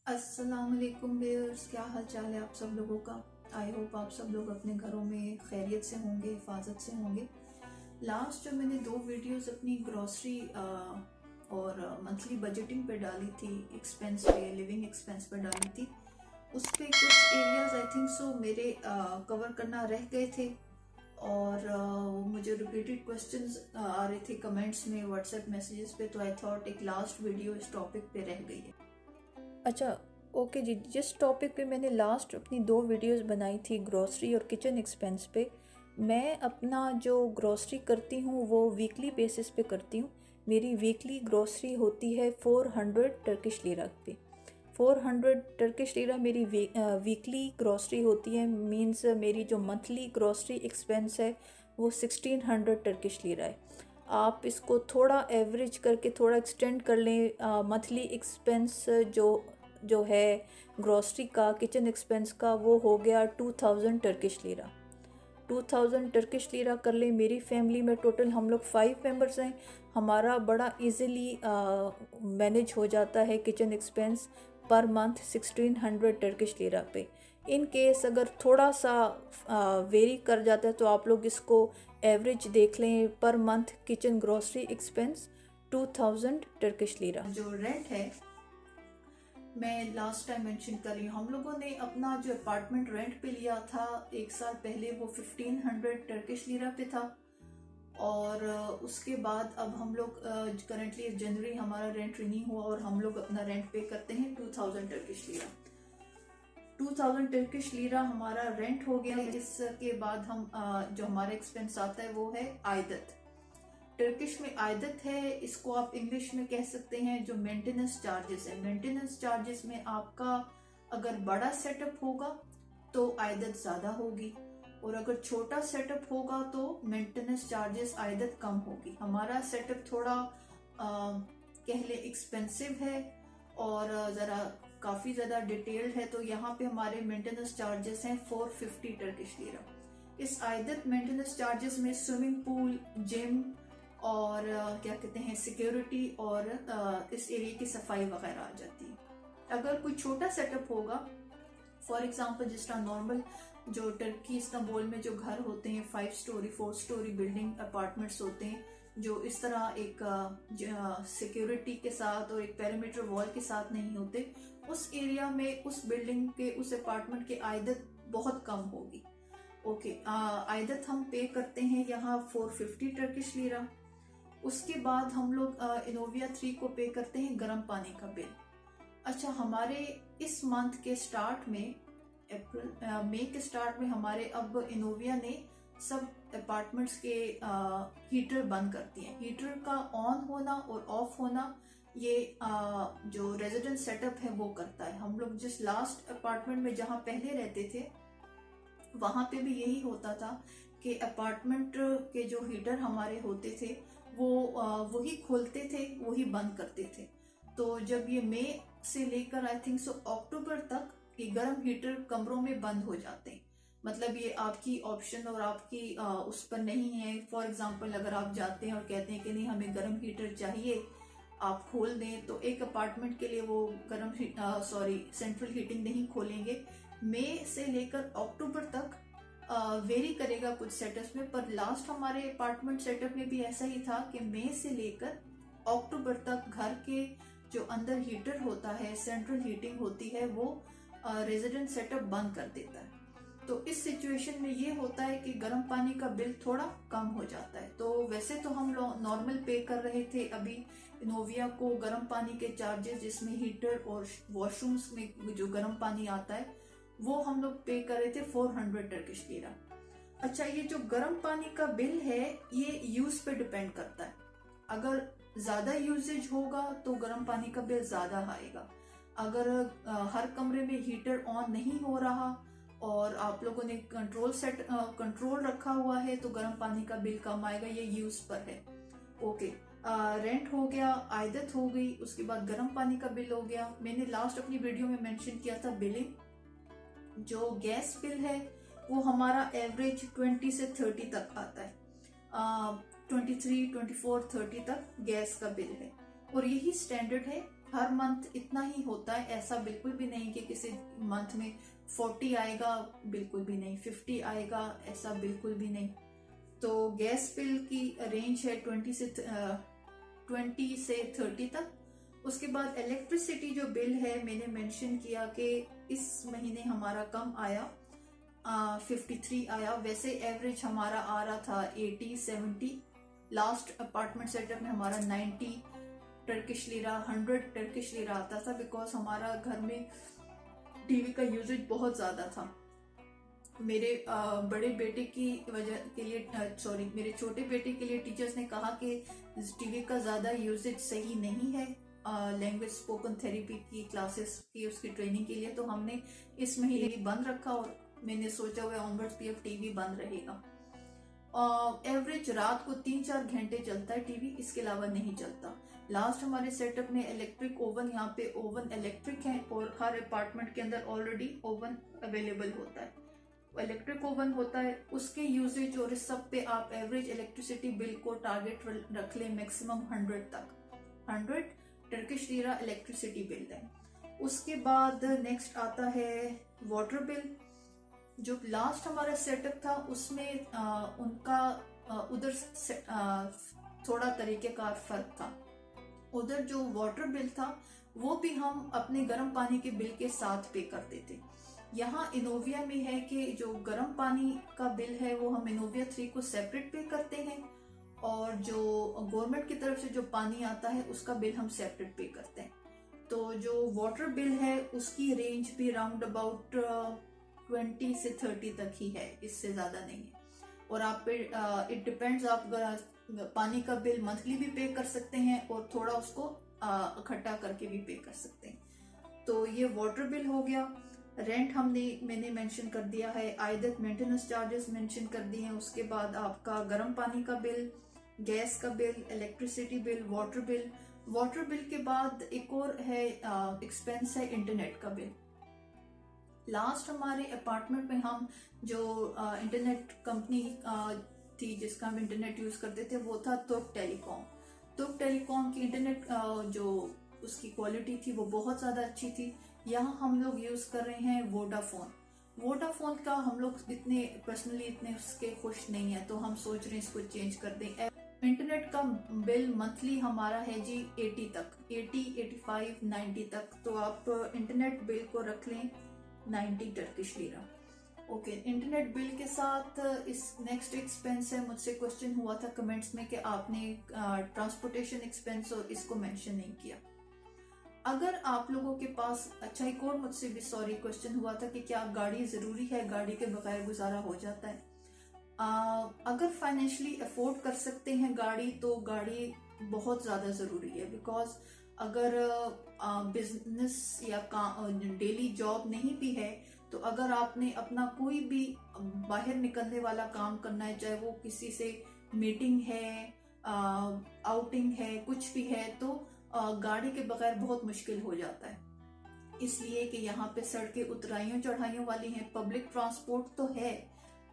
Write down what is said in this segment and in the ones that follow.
अस्सलाम वालेकुम व्यूअर्स, क्या हाल चाल है आप सब लोगों का। आई होप आप सब लोग अपने घरों में खैरियत से होंगे, हिफाजत से होंगे। लास्ट जो मैंने 2 वीडियोस अपनी ग्रॉसरी और मंथली बजटिंग पे डाली थी, एक्सपेंस पे, लिविंग एक्सपेंस पे डाली थी, उस पे कुछ एरियाज आई थिंक सो मेरे कवर करना रह गए थे। और मुझे रिपीटेड क्वेश्चंस आ रहे थे कमेंट्स में, व्हाट्सएप मैसेजेस पे, तो आई थॉट एक लास्ट वीडियो इस टॉपिक पे रह गई है। अच्छा, ओके जी। जिस टॉपिक पे मैंने लास्ट अपनी 2 वीडियोस बनाई थी ग्रॉसरी और किचन एक्सपेंस पे, मैं अपना जो ग्रॉसरी करती हूँ वो वीकली बेसिस पे करती हूँ। मेरी वीकली ग्रॉसरी होती है 400 टर्किश लीरा पे। 400 टर्किश लीरा मेरी वीकली ग्रॉसरी होती है। मींस मेरी जो मंथली ग्रॉसरी एक्सपेंस है वो 1600 टर्किश लीरा है। आप इसको थोड़ा एवरेज करके थोड़ा एक्सटेंड कर लें। मंथली एक्सपेंस जो है ग्रॉसरी का, किचन एक्सपेंस का, वो हो गया 2000 टर्किश लीरा। 2000 टर्किश लीरा कर लें। मेरी फैमिली में टोटल हम लोग 5 मेंबर्स हैं। हमारा बड़ा इजीली मैनेज हो जाता है kitchen expense per month 1600 Turkish lira पे। इन केस अगर थोड़ा सा वेरी कर जाता है तो आप लोग इसको एवरेज देख लें। Per month kitchen grocery expense 2000 Turkish lira. जो रेंट है, मैं लास्ट टाइम मेंशन कर रही हूँ, हम लोगों ने अपना जो अपार्टमेंट रेंट पे लिया था 1 साल पहले, वो 1500 टर्किश लीरा पे था। और उसके बाद अब हम लोग करंटली जनवरी हमारा रेंट रिन्यू हुआ और हम लोग अपना रेंट पे करते हैं 2000 टर्किश लीरा। 2000 टर्किश लीरा हमारा रेंट हो गया। इसके बाद हम जो हमारा एक्सपेंस आता है वो है आयदत। टर्किश में आयदत है, इसको आप इंग्लिश में कह सकते हैं जो मेंटेनेंस चार्जेस है। मेंटेनेंस चार्जेस में आपका अगर बड़ा सेटअप होगा तो आयदत ज्यादा होगी, और अगर छोटा सेटअप होगा तो मेंटेनेंस चार्जेस आयदत कम होगी। हमारा सेटअप थोड़ा कह ले एक्सपेंसिव है और जरा काफी ज्यादा डिटेल्ड है, तो यहाँ पे हमारे मेंटेनेंस चार्जेस हैं 450 टर्किश लीरा। इस आयदत मेंटेनेंस चार्जेस में स्विमिंग पूल, जिम और क्या कहते हैं सिक्योरिटी और इस एरिया की सफाई वगैरह आ जाती है। अगर कोई छोटा सेटअप होगा, फॉर एग्जांपल जिस तरह नॉर्मल जो टर्की इस्तांबुल में जो घर होते हैं 5 स्टोरी 4 स्टोरी बिल्डिंग अपार्टमेंट्स होते हैं, जो इस तरह एक सिक्योरिटी के साथ और एक पेरीमीटर वॉल के साथ नहीं होते, उस एरिया में उस बिल्डिंग के उस अपार्टमेंट की आयदत बहुत कम होगी। ओके, आयदत हम पे करते हैं यहाँ 450 टर्किश लीरा। उसके बाद हम लोग इनोविया 3 को पे करते हैं गर्म पानी का बिल। अच्छा, हमारे इस मंथ के स्टार्ट में मई के स्टार्ट में हमारे अब इनोविया ने सब अपार्टमेंट्स के हीटर बंद कर दिए। हीटर का ऑन होना और ऑफ होना ये जो रेजिडेंट सेटअप है वो करता है। हम लोग जिस लास्ट अपार्टमेंट में जहाँ पहले रहते थे वहां पे भी यही होता था कि अपार्टमेंट के जो हीटर हमारे होते थे वो वही खोलते थे, वही बंद करते थे। तो जब ये मई से लेकर आई थिंक सो अक्टूबर तक ये गर्म हीटर कमरों में बंद हो जाते हैं। मतलब ये आपकी ऑप्शन और आपकी उस पर नहीं है। फॉर एग्जांपल अगर आप जाते हैं और कहते हैं कि नहीं हमें गर्म हीटर चाहिए, आप खोल दें, तो एक अपार्टमेंट के लिए वो सेंट्रल हीटिंग नहीं खोलेंगे। मई से लेकर अक्टूबर तक वेरी करेगा कुछ सेटअप्स में, पर लास्ट हमारे अपार्टमेंट सेटअप में भी ऐसा ही था कि मई से लेकर अक्टूबर तक घर के जो अंदर हीटर होता है, सेंट्रल हीटिंग होती है, वो रेजिडेंट सेटअप बंद कर देता है। तो इस सिचुएशन में ये होता है कि गर्म पानी का बिल थोड़ा कम हो जाता है। तो वैसे तो हम लोग नॉर्मल पे कर रहे थे अभी इनोविया को गर्म पानी के चार्जेस, जिसमें हीटर और वॉशरूम्स में जो गर्म पानी आता है वो हम लोग पे कर रहे थे 400 टर्किश लीरा। अच्छा, ये जो गर्म पानी का बिल है ये यूज पे डिपेंड करता है। अगर ज्यादा यूजेज होगा तो गर्म पानी का बिल ज्यादा आएगा। अगर हर कमरे में हीटर ऑन नहीं हो रहा और आप लोगों ने कंट्रोल रखा हुआ है तो गर्म पानी का बिल कम आएगा। ये यूज पर है। ओके, रेंट हो गया, आयदत हो गई, उसके बाद गर्म पानी का बिल हो गया। मैंने लास्ट अपनी वीडियो में मेंशन किया था बिलिंग। जो गैस बिल है वो हमारा एवरेज 20 से 30 तक आता है। 23, 24, 30 तक गैस का बिल है और यही स्टैंडर्ड है हर मंथ इतना ही होता है, ऐसा बिल्कुल भी नहीं कि किसी मंथ में 40 आएगा, बिल्कुल भी नहीं, 50 आएगा, ऐसा बिल्कुल भी नहीं। तो गैस बिल की रेंज है 20 से 30 तक। उसके बाद इलेक्ट्रिसिटी जो बिल है, मैंने मेंशन किया कि इस महीने हमारा कम आया, 53 आया। वैसे एवरेज हमारा आ रहा था 80-70। लास्ट अपार्टमेंट सेटअप में हमारा 90 टर्किश लीरा, 100 टर्किश लीरा आता था, बिकॉज हमारा घर में टीवी का यूजेज बहुत ज्यादा था। मेरे बड़े बेटे की वजह के लिए, सॉरी, मेरे छोटे बेटे के लिए टीचर्स ने कहा कि टीवी का ज्यादा यूजेज सही नहीं है लैंग्वेज स्पोकन थेरेपी की क्लासेस की, उसकी ट्रेनिंग के लिए। तो हमने इस महीने बंद रखा और मैंने सोचा हुआ ऑनवर्ड्स भी अब टीवी बंद रहेगा। एवरेज रात को 3-4 घंटे चलता है टीवी, इसके अलावा नहीं चलता। लास्ट हमारे सेटअप में इलेक्ट्रिक ओवन, यहाँ पे ओवन इलेक्ट्रिक है और हर अपार्टमेंट के अंदर ऑलरेडी ओवन अवेलेबल होता है, इलेक्ट्रिक ओवन होता है। उसके यूजेज और इस सब पे आप एवरेज इलेक्ट्रिसिटी बिल को टारगेट रख लें मैक्सिमम 100 तक। 100 टर्किश लीरा इलेक्ट्रिसिटी बिल है। उसके बाद नेक्स्ट आता है वाटर बिल। जो लास्ट हमारा सेटअप था उसमें उनका उधर थोड़ा तरीके का फर्क था। उधर जो वाटर बिल था वो भी हम अपने गर्म पानी के बिल के साथ पे करते थे। यहाँ इनोविया में है कि जो गर्म पानी का बिल है वो हम इनोविया 3 को सेपरेट पे करते हैं, और जो गवर्नमेंट की तरफ से जो पानी आता है उसका बिल हम सेपरेट पे करते हैं। तो जो वाटर बिल है उसकी रेंज भी राउंड अबाउट 20 से 30 तक ही है, इससे ज्यादा नहीं है। और आप पे इट डिपेंड्स, आप पानी का बिल मंथली भी पे कर सकते हैं और थोड़ा उसको इकट्ठा करके भी पे कर सकते हैं। तो ये वाटर बिल हो गया। रेंट मैंने मेंशन कर दिया है, आयदत मेंटेनेंस चार्जेस मेंशन कर दिए हैं। उसके बाद आपका गर्म पानी का बिल, गैस का bill, electricity bill, water bill. Water bill के बाद एक और है एक्सपेंस है इंटरनेट का बिल। लास्ट हमारे अपार्टमेंट में हम जो इंटरनेट कंपनी थी जिसका हम इंटरनेट यूज करते थे वो था तुर्क टेलीकॉम। तुर्क टेलीकॉम की इंटरनेट जो उसकी क्वालिटी थी वो बहुत ज्यादा अच्छी थी। यहाँ हम लोग यूज कर रहे हैं वोडाफोन। वोडाफोन का हम लोग इतने पर्सनली इतने उसके खुश नहीं है, तो हम सोच रहे हैं इसको चेंज कर दें। इंटरनेट का बिल मंथली हमारा है जी 80 तक, 80, 85, 90 तक। तो आप इंटरनेट बिल को रख लें 90 Turkish lira. Okay, internet bill के साथ इस नेक्स्ट एक्सपेंस है। मुझसे क्वेश्चन हुआ था कमेंट्स में कि आपने ट्रांसपोर्टेशन एक्सपेंस और इसको मेंशन नहीं किया। अगर आप लोगों के पास, अच्छा एक और मुझसे भी सॉरी क्वेश्चन हुआ था कि क्या गाड़ी जरूरी है, गाड़ी के बगैर गुजारा हो जाता है। अगर फाइनेंशियली अफोर्ड कर सकते हैं गाड़ी तो गाड़ी बहुत ज्यादा जरूरी है। बिकॉज अगर बिजनेस या डेली जॉब नहीं भी है, तो अगर आपने अपना कोई भी बाहर निकलने वाला काम करना है, चाहे वो किसी से मीटिंग है, आउटिंग है, कुछ भी है, तो गाड़ी के बगैर बहुत मुश्किल हो जाता है। इसलिए कि यहाँ पे सड़कें उतराइयों चढ़ाइयों वाली हैं। पब्लिक ट्रांसपोर्ट तो है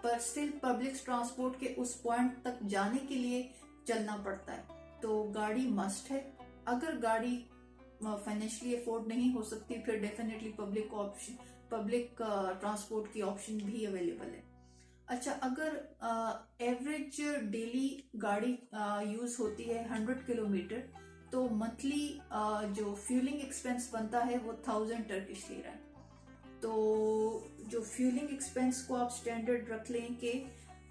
पर स्टिल पब्लिक ट्रांसपोर्ट के उस पॉइंट तक जाने के लिए चलना पड़ता है, तो गाड़ी मस्ट है। अगर गाड़ी फाइनेंशियली अफोर्ड नहीं हो सकती फिर डेफिनेटली पब्लिक ट्रांसपोर्ट की ऑप्शन भी अवेलेबल है। अच्छा, अगर एवरेज डेली गाड़ी यूज होती है 100 किलोमीटर, तो मंथली जो फ्यूलिंग एक्सपेंस बनता है वो 1000 टर्किश लीरा है। तो जो फ्यूलिंग एक्सपेंस को आप स्टैंडर्ड रख लें कि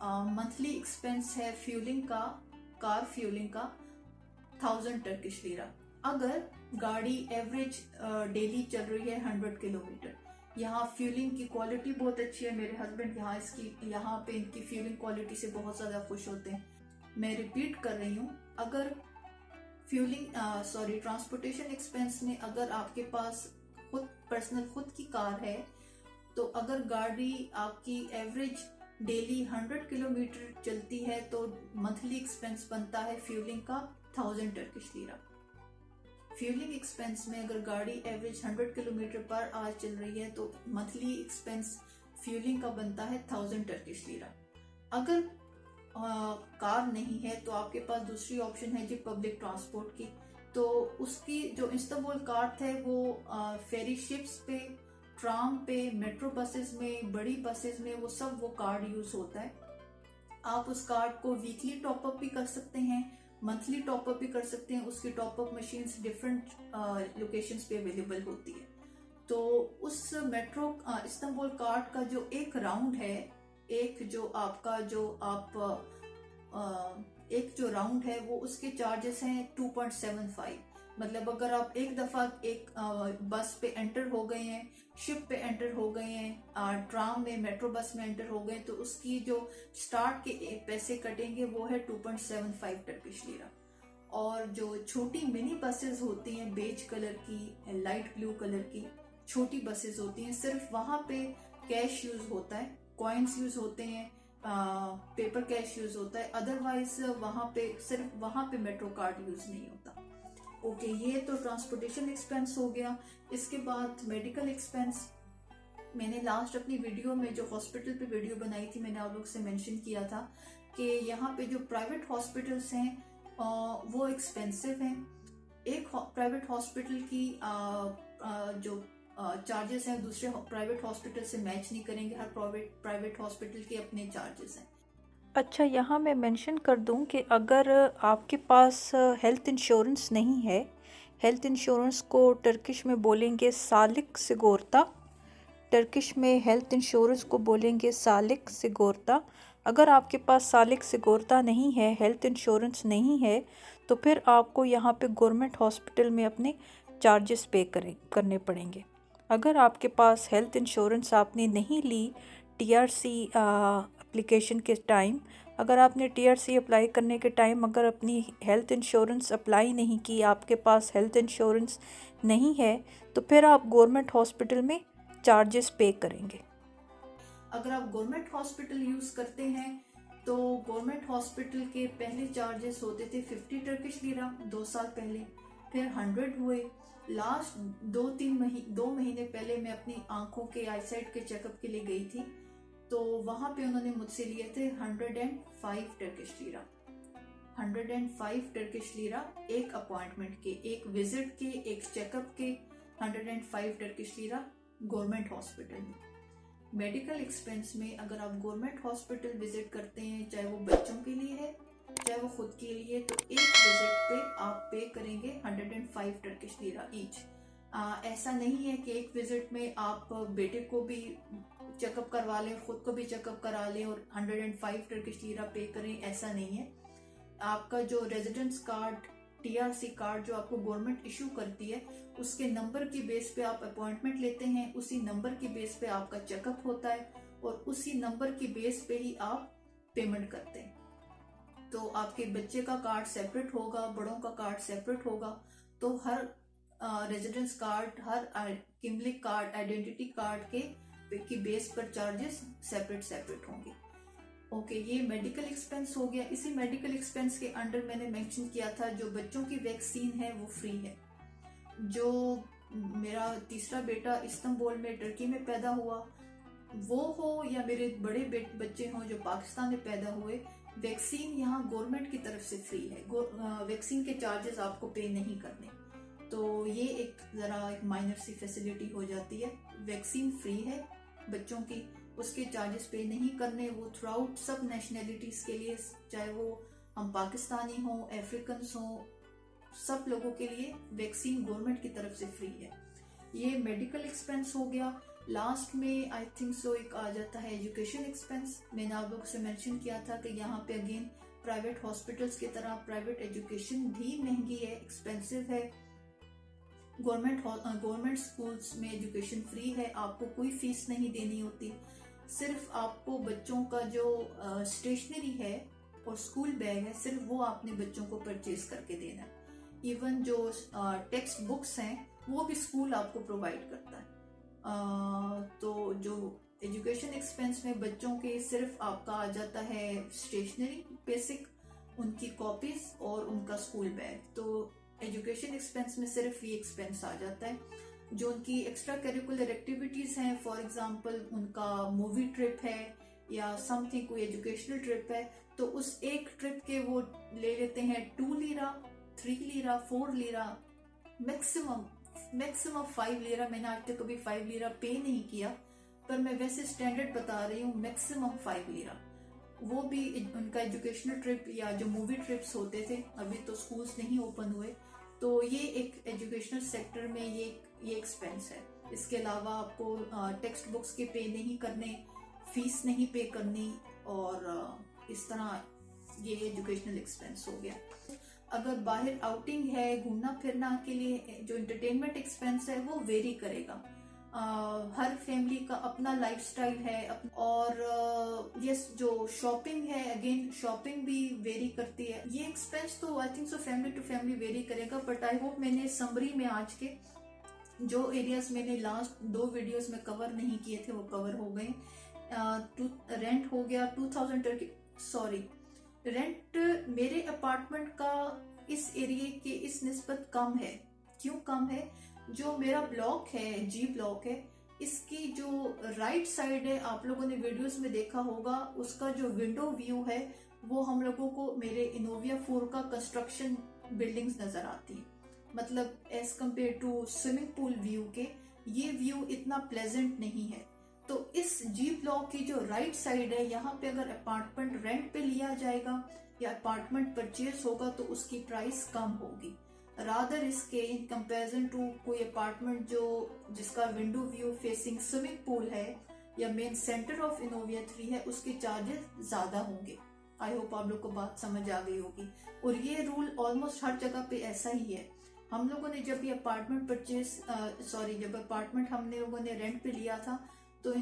मंथली एक्सपेंस है फ्यूलिंग का, कार फ्यूलिंग का 1000 टर्किश लीरा। अगर गाड़ी एवरेज डेली चल रही है 100 किलोमीटर, यहाँ फ्यूलिंग की क्वालिटी बहुत अच्छी है। मेरे हस्बैंड यहाँ पे इनकी फ्यूलिंग क्वालिटी से बहुत ज्यादा खुश होते हैं। मैं रिपीट कर रही हूँ, अगर ट्रांसपोर्टेशन एक्सपेंस में अगर आपके पास खुद की कार है, तो अगर गाड़ी आपकी एवरेज डेली 100 किलोमीटर चलती है तो मंथली एक्सपेंस बनता है फ्यूलिंग का 1000 टर्किश लीरा। फ्यूलिंग एक्सपेंस में अगर गाड़ी एवरेज 100 किलोमीटर पर आवर चल रही है तो मंथली एक्सपेंस फ्यूलिंग का बनता है 1000 टर्किश लीरा। अगर कार नहीं है तो आपके पास दूसरी ऑप्शन है जी पब्लिक ट्रांसपोर्ट की। तो उसकी जो इस्तांबुल कार्ड है वो फेरी शिप्स पे, ट्राम पे, मेट्रो बसेस में, बड़ी बसेस में, वो सब वो कार्ड यूज होता है। आप उस कार्ड को वीकली टॉपअप भी कर सकते हैं, मंथली टॉपअप भी कर सकते हैं। उसकी टॉपअप मशीन्स डिफरेंट लोकेशंस पे अवेलेबल होती है। तो उस मेट्रो इस्तांबुल कार्ड का जो एक राउंड है, एक जो आपका जो आप एक जो राउंड है वो उसके चार्जेस हैं 2.75। मतलब अगर आप एक दफा एक बस पे एंटर हो गए हैं, शिप पे एंटर हो गए हैं, ट्राम में, मेट्रो बस में एंटर हो गए, तो उसकी जो स्टार्ट के पैसे कटेंगे वो है 2.75 टर्किश लीरा। और जो छोटी मिनी बसेस होती हैं, बेज कलर की, लाइट ब्लू कलर की छोटी बसेस होती हैं, सिर्फ वहां पे कैश यूज होता है, कॉइन्स यूज होते हैं, पेपर कैश यूज होता है। अदरवाइज वहां पे मेट्रो कार्ड यूज नहीं होता। ओके, ये तो ट्रांसपोर्टेशन एक्सपेंस हो गया। इसके बाद मेडिकल एक्सपेंस, मैंने लास्ट अपनी वीडियो में जो हॉस्पिटल पे वीडियो बनाई थी, मैंने आप लोग से मेंशन किया था कि यहाँ पे जो प्राइवेट हॉस्पिटल्स हैं वो एक्सपेंसिव हैं। एक प्राइवेट हॉस्पिटल की जो चार्जेस हैं दूसरे प्राइवेट हॉस्पिटल से मैच नहीं करेंगे। हर प्राइवेट हॉस्पिटल के अपने चार्जेस हैं। अच्छा, यहाँ मैं मेंशन कर दूँ कि अगर आपके पास हेल्थ इंश्योरेंस नहीं है, हेल्थ इंश्योरेंस को टर्किश में बोलेंगे सालिक सिगोरता, टर्किश में हेल्थ इंश्योरेंस को बोलेंगे सालिक सिगोरता। अगर आपके पास सालिक सिगोरता नहीं है, हेल्थ इंश्योरेंस नहीं है, तो फिर आपको यहाँ पे गवर्नमेंट हॉस्पिटल में अपने चार्जेस पे करने पड़ेंगे। अगर आपके पास हेल्थ इंश्योरेंस आपने नहीं ली टीआरसी एप्लीकेशन के टाइम, अगर आपने टीआरसी अप्लाई करने के टाइम अगर अपनी हेल्थ इंश्योरेंस अप्लाई नहीं की, आपके पास हेल्थ इंश्योरेंस नहीं है, तो फिर आप गवर्नमेंट हॉस्पिटल में चार्जेस पे करेंगे। अगर आप गवर्नमेंट हॉस्पिटल यूज करते हैं तो गवर्नमेंट हॉस्पिटल के पहले चार्जेस होते थे 50 टर्किश लीरा 2 साल पहले, फिर 100 हुए। लास्ट 2 महीने पहले मैं अपनी आंखों के आईसाइट के चेकअप के लिए गई थी, तो वहां पे उन्होंने मुझसे लिए थे 105 टर्किश लीरा। 105 टर्किश लीरा एक अपॉइंटमेंट के, एक विजिट के, एक चेकअप के, 105 टर्किश लीरा गवर्नमेंट हॉस्पिटल में। मेडिकल एक्सपेंस में अगर आप गवर्नमेंट हॉस्पिटल विजिट करते हैं, चाहे वो बच्चों के लिए है चाहे वो खुद के लिए, तो एक विजिट पे आप पे करेंगे 105 टर्किश लीरा ईच। ऐसा नहीं है कि एक विजिट में आप बेटे को भी चेकअप करवा लें, खुद को भी चेकअप करा लें और 105 टर्किश लीरा पे करें, ऐसा नहीं है। आपका जो रेजिडेंस कार्ड, टीआरसी कार्ड जो आपको गवर्नमेंट इशू करती है, उसके नंबर की बेस पे आप अपॉइंटमेंट लेते हैं, उसी नंबर की बेस पे आपका चेकअप होता है और उसी नंबर की बेस पे ही आप पेमेंट करते हैं। तो आपके बच्चे का कार्ड सेपरेट होगा, बड़ों का कार्ड सेपरेट होगा, तो हर रेजिडेंस कार्ड, हर किमलिक कार्ड, आइडेंटिटी कार्ड की बेस पर चार्जेस सेपरेट होंगे। ओके, ये मेडिकल एक्सपेंस हो गया। इसी मेडिकल एक्सपेंस के अंडर मैंने मेंशन किया था जो बच्चों की वैक्सीन है वो फ्री है। जो मेरा तीसरा बेटा इस्तांबुल में, टर्की में पैदा हुआ, वो हो या मेरे बड़े बच्चे हों जो पाकिस्तान में पैदा हुए, वैक्सीन यहाँ गवर्नमेंट की तरफ से फ्री है। वैक्सीन के चार्जेस आपको पे नहीं करने। तो ये एक माइनर सी फैसिलिटी हो जाती है। वैक्सीन फ्री है बच्चों की, उसके चार्जेस पे नहीं करने। वो थ्रू आउट सब नेशनैलिटीज के लिए, चाहे वो हम पाकिस्तानी हों, अफ्रीकन हों, सब लोगों के लिए वैक्सीन गवर्नमेंट की तरफ से फ्री है। ये मेडिकल एक्सपेंस हो गया। लास्ट में आई थिंक सो एक आ जाता है एजुकेशन एक्सपेंस। मैंने आप लोगों से मेंशन किया था कि यहाँ पे अगेन प्राइवेट हॉस्पिटल्स की तरह प्राइवेट एजुकेशन भी महंगी है, एक्सपेंसिव है। गवर्नमेंट स्कूल्स में एजुकेशन फ्री है, आपको कोई फीस नहीं देनी होती। सिर्फ आपको बच्चों का जो स्टेशनरी है और स्कूल बैग है, सिर्फ वो आपने बच्चों को परचेज करके देना है। इवन जो टेक्स्ट बुक्स हैं वो भी स्कूल आपको प्रोवाइड करता है। तो जो एजुकेशन एक्सपेंस में बच्चों के सिर्फ आपका आ जाता है स्टेशनरी बेसिक, उनकी कॉपीज और उनका स्कूल बैग। तो एजुकेशन एक्सपेंस में सिर्फ ये एक्सपेंस आ जाता है। जो उनकी एक्स्ट्रा करिकुलर एक्टिविटीज हैं, फॉर एग्जांपल उनका मूवी ट्रिप है या समथिंग कोई एजुकेशनल ट्रिप है, तो उस एक ट्रिप के वो ले लेते हैं 2 lira 3 lira, 4 lira, maximum 5 lira. मैंने आज तक कभी 5 लीरा पे नहीं किया, पर मैं वैसे स्टैंडर्ड बता रही हूँ, मैक्सिमम 5 लीरा। वो भी उनका एजुकेशनल ट्रिप या जो मूवी ट्रिप्स होते थे, अभी तो स्कूल्स नहीं ओपन हुए, तो ये एक एजुकेशनल सेक्टर में ये एक्सपेंस है। इसके अलावा आपको टेक्स्ट बुक्स के पे नहीं करने, फीस नहीं पे करनी, और इस तरह ये एजुकेशनल एक्सपेंस हो गया। अगर बाहर आउटिंग है, घूमना फिरना के लिए जो एंटरटेनमेंट एक्सपेंस है वो वेरी करेगा। हर फैमिली का अपना लाइफस्टाइल है, और यस जो शॉपिंग है, अगेन शॉपिंग भी वेरी करती है। ये एक्सपेंस तो I think so family to family vary करेगा, बट आई होप मैंने समरी में आज के जो एरियाज मैंने लास्ट 2 वीडियोस में कवर नहीं किए थे वो कवर हो गए। रेंट हो गया 2000 सॉरी, रेंट मेरे अपार्टमेंट का इस एरिया के इस निस्बत कम है। क्यों कम है? जो मेरा ब्लॉक है, जी ब्लॉक है, इसकी जो राइट साइड है, आप लोगों ने वीडियोस में देखा होगा, उसका जो विंडो व्यू है वो हम लोगों को मेरे इनोविया 4 का कंस्ट्रक्शन बिल्डिंग्स नजर आती है। मतलब as compare to swimming pool view के ये व्यू इतना प्लेजेंट नहीं है। तो इस जी ब्लॉक की जो राइट साइड है, यहाँ पे अगर अपार्टमेंट रेंट पे लिया जाएगा या अपार्टमेंट परचेज होगा तो उसकी प्राइस कम होगी, रादर इसके इन कंपैरिजन टू कोई अपार्टमेंट जिसका window view facing swimming pool है या मेन सेंटर ऑफ इनोविया 3 है, उसके चार्जेस ज्यादा होंगे। आई होप आप लोग को बात समझ आ गई होगी। और ये रूल ऑलमोस्ट हर जगह पे ऐसा ही है। हम लोगों ने जब ये अपार्टमेंट जब अपार्टमेंट हमने लोगों ने रेंट पे लिया था तो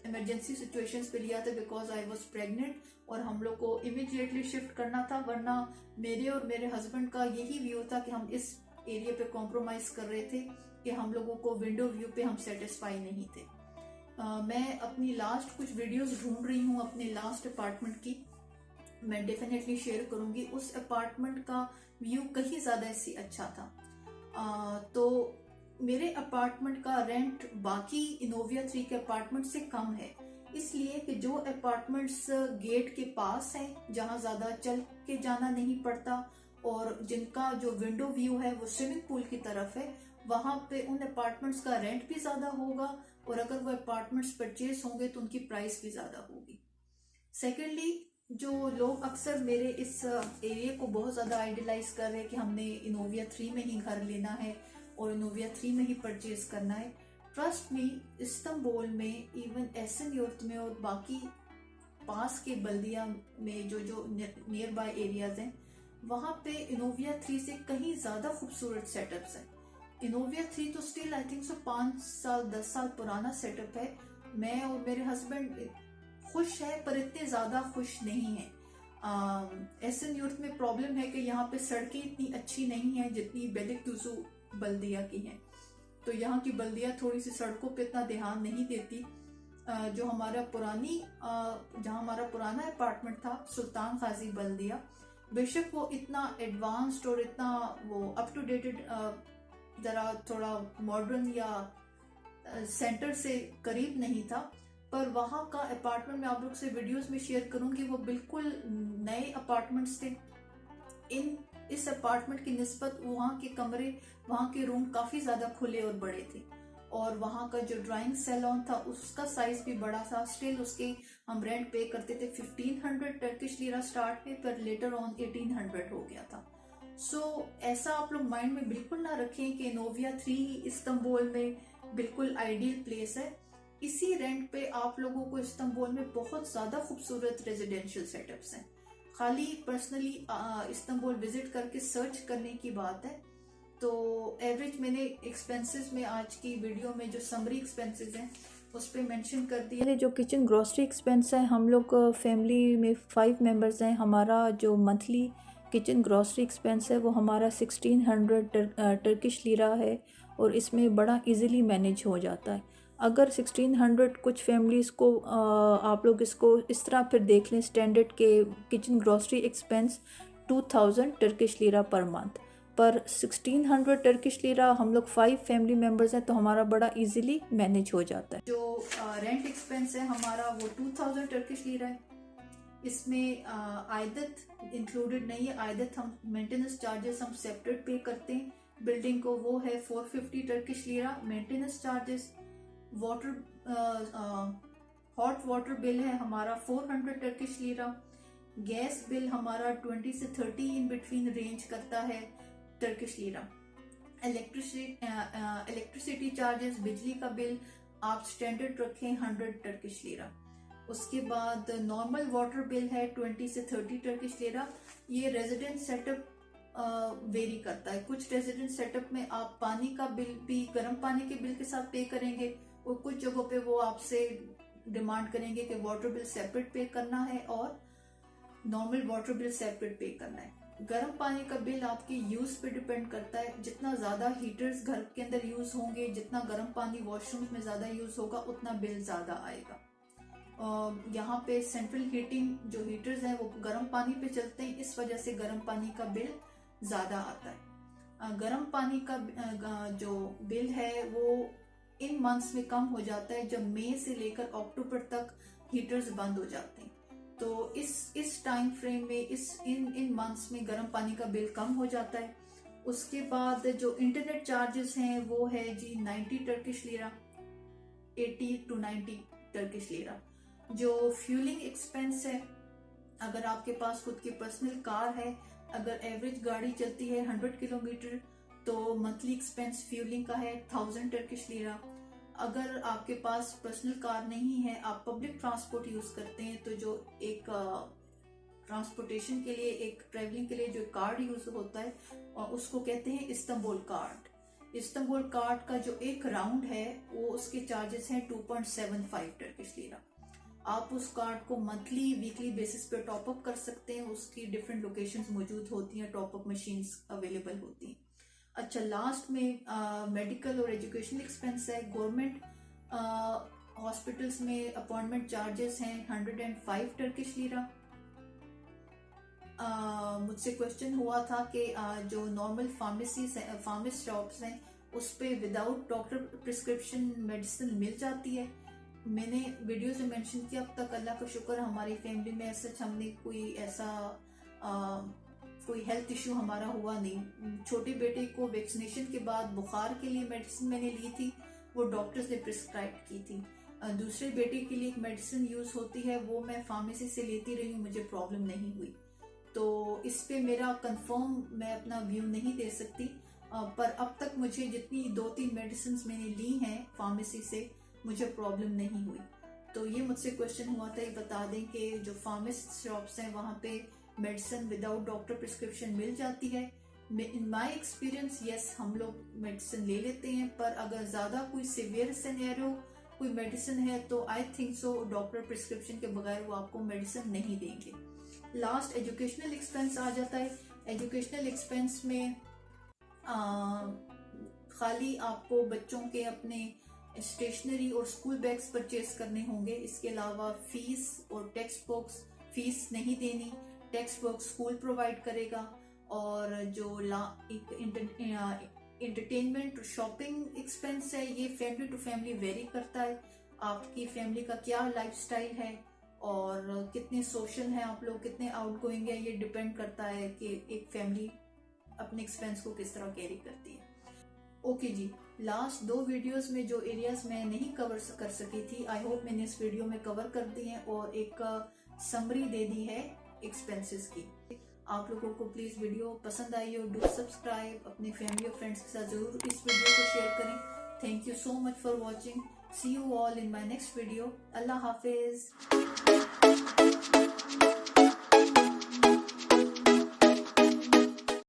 इमरजेंसी सिचुएशंस पे लिया था, बिकॉज आई वाज प्रेग्नेंट और हम लोग को इमीडिएटली शिफ्ट करना था, वरना मेरे और मेरे हस्बैंड का यही व्यू था कि हम इस एरिया पे कॉम्प्रोमाइज कर रहे थे कि हम लोगों को विंडो व्यू पे हम सेटिस्फाई नहीं थे। मैं अपनी लास्ट कुछ वीडियोस ढूंढ रही हूँ अपने लास्ट अपार्टमेंट की, मैं डेफिनेटली शेयर करूंगी। उस अपार्टमेंट का व्यू कहीं ज्यादा इससे अच्छा था। तो मेरे अपार्टमेंट का रेंट बाकी इनोविया 3 के अपार्टमेंट से कम है, इसलिए कि जो अपार्टमेंट्स गेट के पास हैं, जहां ज्यादा चल के जाना नहीं पड़ता और जिनका जो विंडो व्यू है वो स्विमिंग पूल की तरफ है, वहां पे उन अपार्टमेंट्स का रेंट भी ज्यादा होगा, और अगर वो अपार्टमेंट्स परचेज होंगे तो उनकी प्राइस भी ज्यादा होगी। सेकेंडली, जो लोग अक्सर मेरे इस एरिया को बहुत ज्यादा आइडियलाइज कर रहे हैं कि हमने इनोविया 3 में ही घर लेना है और इनोविया 3 में ही परचेज करना है, ट्रस्ट मी, इस्तांबुल में, इवन एसन यूर्ट में और बाकी पास के बल्दिया में जो नियर बाय एरियाज हैं, वहां पे इनोविया 3 से कहीं ज्यादा खूबसूरत सेटअप्स हैं। इनोविया 3 तो स्टिल आई थिंक सो 5 साल 10 साल पुराना सेटअप है। मैं और मेरे हस्बैंड खुश है, पर इतने ज्यादा खुश नहीं है। एसन यूर्ट में प्रॉब्लम है कि यहाँ पे सड़कें इतनी अच्छी नहीं है जितनी बेलिकदुज़ु बल्दिया की हैं। तो यहाँ की बल्दिया थोड़ी सी सड़कों पे इतना ध्यान नहीं देती। जहाँ हमारा पुराना अपार्टमेंट था, सुल्तान खाजी बल्दिया, बेशक वो इतना एडवांस्ड और इतना वो अप टू डेटेड, जरा थोड़ा मॉडर्न या सेंटर से करीब नहीं था, पर वहाँ का अपार्टमेंट मैं आप लोग से वीडियोस में शेयर करूंगी, वो बिल्कुल नए अपार्टमेंट्स थे। इस अपार्टमेंट की निस्बत वहाँ के कमरे, वहाँ के रूम काफी ज्यादा खुले और बड़े थे, और वहाँ का जो ड्राइंग सैलून था उसका साइज भी बड़ा था। स्टिल उसके हम रेंट पे करते थे 1500 टर्किश लीरा स्टार्ट में, पर लेटर ऑन 1800 हो गया था। सो ऐसा आप लोग माइंड में बिल्कुल ना रखें कि इनोविया 3 इस्तांबुल में बिल्कुल आइडियल प्लेस है। इसी रेंट पे आप लोगों को इस्तांबुल में बहुत ज्यादा खूबसूरत रेजिडेंशियल सेटअप्स हैं। खाली पर्सनली इस्तांबुल विजिट करके सर्च करने की बात है। तो एवरेज मैंने एक्सपेंसेस में आज की वीडियो में जो समरी एक्सपेंसेस हैं उस पर मेंशन कर दिया। जो किचन ग्रोसरी एक्सपेंस है, हम लोग फैमिली में 5 मेंबर्स हैं, हमारा जो मंथली किचन ग्रोसरी एक्सपेंस है वो हमारा 1600 टर्किश लीरा है, और इसमें बड़ा इजीली मैनेज हो जाता है। अगर 1600 कुछ फैमिलीज़ को आप लोग इसको इस तरह फिर देख लें, स्टैंडर्ड के kitchen grocery expense 2000 Turkish lira per month, पर 1600 टर्किश लीरा हम लोग 5 फैमिली मेम्बर्स हैं तो हमारा बड़ा इजीली मैनेज हो जाता है। जो रेंट एक्सपेंस है हमारा वो 2000 टर्किश लीरा है, इसमें आयदत इंक्लूडेड नहीं है। आयदत हम मेंटेनेंस चार्जेस हम सेपरेट पे करते हैं बिल्डिंग को, वो है 450 Turkish lira maintenance charges. Water hot water bill है हमारा 400 टर्किश लीरा। गैस बिल हमारा 20 से 30 इन बिटवीन रेंज करता है टर्किश लीरा। इलेक्ट्रिसिटी चार्जेस, बिजली का बिल आप स्टैंडर्ड रखें 100 टर्किश लीरा। उसके बाद नॉर्मल वाटर बिल है 20 से 30 टर्किश लीरा। ये रेजिडेंट सेटअप वेरी करता है। कुछ रेजिडेंट सेटअप में आप पानी का बिल भी गर्म पानी के बिल के साथ पे करेंगे, और कुछ जगहों पे वो आपसे डिमांड करेंगे कि वाटर बिल सेपरेट पे करना है और नॉर्मल वाटर बिल सेपरेट पे करना है। गर्म पानी का बिल आपके यूज पे डिपेंड करता है। जितना ज्यादा हीटर्स घर के अंदर यूज होंगे, जितना गर्म पानी वॉशरूम में ज्यादा यूज होगा, उतना बिल ज्यादा आएगा। यहाँ पे सेंट्रल हीटिंग जो हीटर्स हैं वो गर्म पानी पे चलते हैं, इस वजह से गर्म पानी का बिल ज्यादा आता है। गर्म पानी का जो बिल है वो इन मंथ्स में कम हो जाता है जब मई से लेकर अक्टूबर तक हीटर्स बंद हो जाते हैं। तो इस टाइम फ्रेम में इन मंथ्स में गर्म पानी का बिल कम हो जाता है। उसके बाद जो इंटरनेट चार्जेस हैं वो है जी 90 Turkish lira, 80 to 90 Turkish lira. जो फ्यूलिंग एक्सपेंस है, अगर आपके पास खुद की पर्सनल कार है, अगर एवरेज गाड़ी चलती है 100 किलोमीटर, तो मंथली एक्सपेंस फ्यूलिंग का है 1000 टर्किश लीरा। अगर आपके पास पर्सनल कार नहीं है, आप पब्लिक ट्रांसपोर्ट यूज करते हैं, तो जो एक ट्रांसपोर्टेशन के लिए, एक ट्रेवलिंग के लिए जो कार्ड यूज होता है, उसको कहते हैं इस्तांबुल कार्ड। इस्तांबुल कार्ड का जो एक राउंड है वो उसके चार्जेस हैं 2.75 टर्किश लीरा। आप उस कार्ड को मंथली वीकली बेसिस पे टॉप अप कर सकते हैं। उसकी डिफरेंट लोकेशंस मौजूद होती हैं, टॉप अप मशीन्स अवेलेबल होती हैं। अच्छा, लास्ट में मेडिकल और एजुकेशनल एक्सपेंस है। गवर्नमेंट हॉस्पिटल्स में अपॉइंटमेंट चार्जेस हैं 105 टर्किश लीरा। मुझसे क्वेश्चन हुआ था कि जो नॉर्मल फार्मेसी शॉप्स हैं उस पे विदाउट डॉक्टर प्रिस्क्रिप्शन मेडिसिन मिल जाती है। मैंने वीडियोस में मेंशन किया, अब तक अल्लाह का शुक्र हमारी फैमिली में सच हमने कोई हेल्थ इश्यू हमारा हुआ नहीं। छोटे बेटे को वैक्सीनेशन के बाद बुखार के लिए मेडिसिन मैंने ली थी, वो डॉक्टर्स ने प्रिस्क्राइब की थी। दूसरे बेटे के लिए एक मेडिसिन यूज होती है, वो मैं फार्मेसी से लेती रही हूँ, मुझे प्रॉब्लम नहीं हुई। तो इस पे मेरा कंफर्म मैं अपना व्यू नहीं दे सकती, पर अब तक मुझे जितनी 2-3 मेडिसिन मैंने ली हैं फार्मेसी से, मुझे प्रॉब्लम नहीं हुई। तो ये मुझसे क्वेश्चन हुआ था, ये बता दें कि जो फार्मेसी शॉप्स हैं वहाँ पे मेडिसिन विदाउट डॉक्टर प्रिस्क्रिप्शन मिल जाती है। इन माय एक्सपीरियंस यस, हम लोग मेडिसिन ले लेते हैं, पर अगर ज्यादा कोई सिवियर सिनेरियो कोई मेडिसिन है तो I think so doctor prescription के बगैर वो आपको मेडिसिन नहीं देंगे। लास्ट एजुकेशनल एक्सपेंस आ जाता है। एजुकेशनल एक्सपेंस में खाली आपको बच्चों के अपने स्टेशनरी और स्कूल बैग्स परचेज करने होंगे, इसके अलावा फीस और टेक्स्ट बुक्स फीस नहीं देनी, टेक्स्ट बुक स्कूल प्रोवाइड करेगा। और जो एंटरटेनमेंट शॉपिंग एक्सपेंस है, ये फैमिली टू फैमिली वेरी करता है। आपकी फैमिली का क्या लाइफस्टाइल है और कितने सोशल हैं आप लोग, कितने आउटगोइंग है, ये डिपेंड करता है कि एक फैमिली अपने एक्सपेंस को किस तरह कैरी करती है। ओके जी, लास्ट 2 वीडियोस में जो एरियाज मैं नहीं कवर कर सकी थी, आई होप मैंने इस वीडियो में कवर कर दी है और एक समरी दे दी है एक्सपेंसेस की। आप लोगों को प्लीज वीडियो पसंद आई हो, डू सब्सक्राइब, अपनी फैमिली और फ्रेंड्स के साथ जरूर इस वीडियो को शेयर करें। Thank you so much for watching. See you all in my next video. अल्लाह हाफिज।